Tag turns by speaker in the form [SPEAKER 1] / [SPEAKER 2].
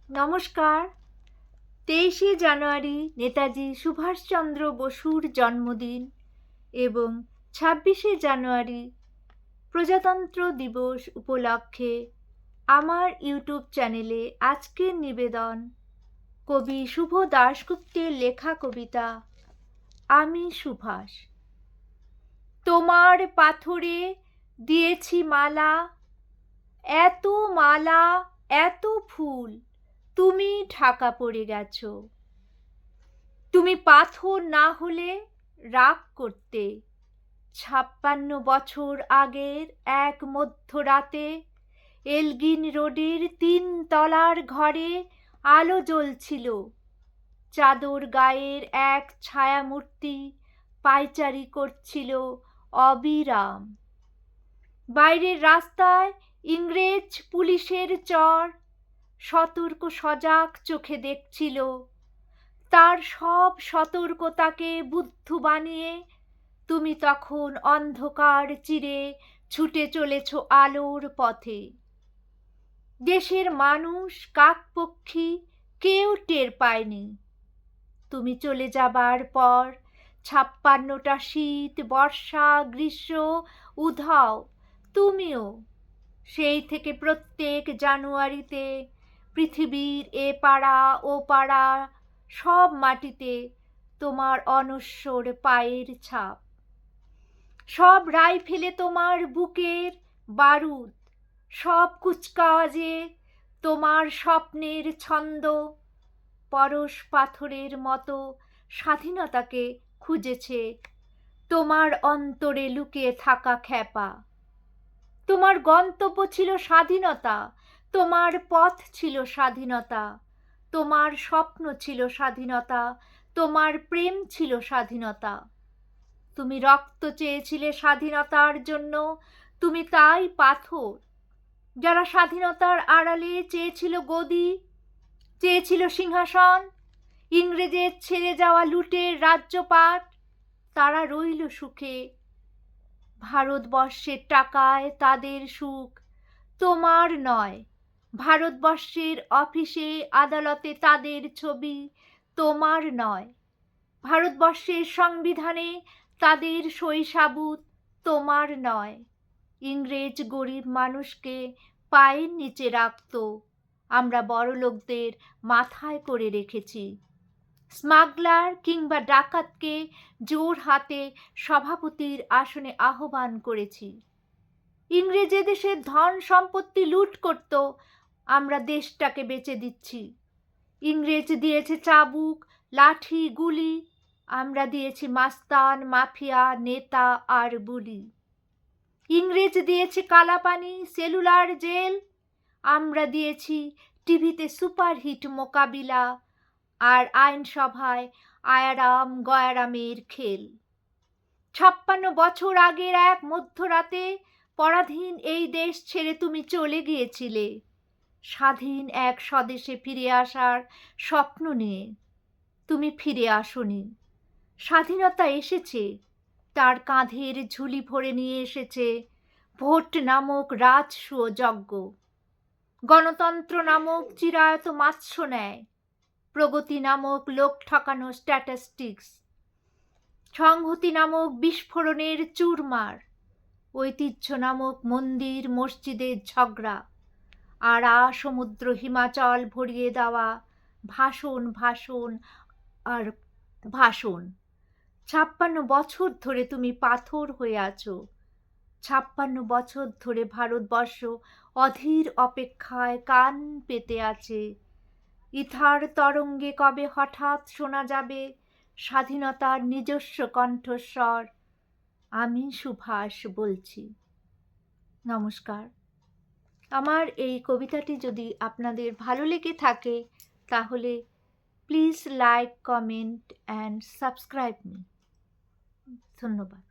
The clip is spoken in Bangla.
[SPEAKER 1] নমস্কার। 23শে জানুয়ারি নেতাজি সুভাষচন্দ্র বসুর জন্মদিন এবং 26শে জানুয়ারি প্রজাতন্ত্র দিবস উপলক্ষে আমার ইউটিউব চ্যানেলে আজকের নিবেদন কবি শুভ দাশগুপ্তের লেখা কবিতা আমি সুভাষ। তোমার পাথরে দিয়েছি মালা, এত মালা এত ফুল, তুমি ঢাকা পড়ে গেছো। তুমি পাথর না হলে রাগ করতে। 56 বছর আগের এক মধ্যরাতে এলগিন রোডের 3 তলার ঘরে আলো জ্বলছিল। চাদর গায়ের এক ছায়ামূর্তি পায়চারি করছিল অবিরাম। বাইরের রাস্তায় ইংরেজ পুলিশের চর সতর্ক সজাগ চোখে দেখছিল। তার সব সতর্কতাকে বুদ্ধ বানিয়ে তুমি তখন অন্ধকার চিরে ছুটে চলেছ আলোর পথে। দেশের মানুষ কাকপক্ষী কেউ টের পায়নি। তুমি চলে যাবার পর 56টা শীত, বর্ষা, গ্রীষ্ম, উধাও, তুমিও সেই থেকে প্রত্যেক জানুয়ারিতে পৃথিবীর এ পাড়া ও পাড়া সব মাটিতে তোমার অনশ্বর পায়ের ছাপ। সব রাইফেলে তোমার বুকের বারুদ, সব কুচকাওয়াজে তোমার স্বপ্নের ছন্দ। পরশ পাথরের মতো স্বাধীনতাকে খুঁজেছে তোমার অন্তরে লুকিয়ে থাকা খ্যাপা। তোমার গন্তব্য ছিল স্বাধীনতা, তোমার পথ ছিল স্বাধীনতা, তোমার স্বপ্ন ছিল স্বাধীনতা, তোমার প্রেম ছিল স্বাধীনতা। তুমি রক্ত চেয়েছিলে স্বাধীনতার জন্য, তুমি তাই পাথর। যারা স্বাধীনতার আড়ালে চেয়েছিল গদি, চেয়েছিল সিংহাসন, ইংরেজের ছেড়ে যাওয়া লুটের রাজ্যপাট, তারা রইল সুখে। ভারতবর্ষের টাকায় তাদের সুখ, তোমার নয়। ভারতবর্ষের অফিসে আদালতে তাদের ছবি, তোমার নয়। ভারতবর্ষের সংবিধানে তাদের সই সাবুত, তোমার নয়। ইংরেজ গরিব মানুষকে পায়ের নিচে রাখত, আমরা বড়লোকদের মাথায় করে রেখেছি। স্মাগলার কিংবা ডাকাতকে জোর হাতে সভাপতির আসনে আহ্বান করেছি। ইংরেজ দেশের ধন সম্পত্তি লুট করত, আমরা দেশটাকে বেচে দিচ্ছি। ইংরেজ দিয়েছে চাবুক, লাঠি, গুলি, আমরা দিয়েছি মাস্তান, মাফিয়া, নেতা আর বুলি। ইংরেজ দিয়েছে কালাপানি, সেলুলার জেল, আমরা দিয়েছি টিভিতে সুপারহিট মোকাবিলা আর আইনসভায় আয়ারাম গয়ারামের খেল। 56 বছর আগের এক মধ্যরাতে পরাধীন এই দেশ ছেড়ে তুমি চলে গিয়েছিলে স্বাধীন এক স্বদেশে ফিরে আসার স্বপ্ন নিয়ে। তুমি ফিরে আসোনি। স্বাধীনতা এসেছে, তার কাঁধের ঝুলি ভরে নিয়ে এসেছে ভোট নামক রাজসূয় যজ্ঞ, গণতন্ত্র নামক চিরায়ত মাৎস্য ন্যায়, প্রগতি নামক লোক ঠকানো স্ট্যাটিস্টিক্স, সংহতি নামক বিস্ফোরণের চুরমার, ঐতিহ্য নামক মন্দির মসজিদের ঝগড়া, আর সমুদ্র হিমাচল ভরিয়ে দেওয়া ভাষণ ভাষণ আর ভাষণ। 56 বছর ধরে তুমি পাথর হয়ে আছো। 56 বছর ধরে ভারতবর্ষ অধীর অপেক্ষায় কান পেতে আছে। ইথার তরঙ্গে কবে হঠাৎ শোনা যাবে স্বাধীনতার নিজস্ব কণ্ঠস্বর, আমি সুভাষ বলছি। নমস্কার। আমার এই কবিতাটি যদি আপনাদের ভালো লেগে থাকে তাহলে please like, comment and subscribe me. ধন্যবাদ।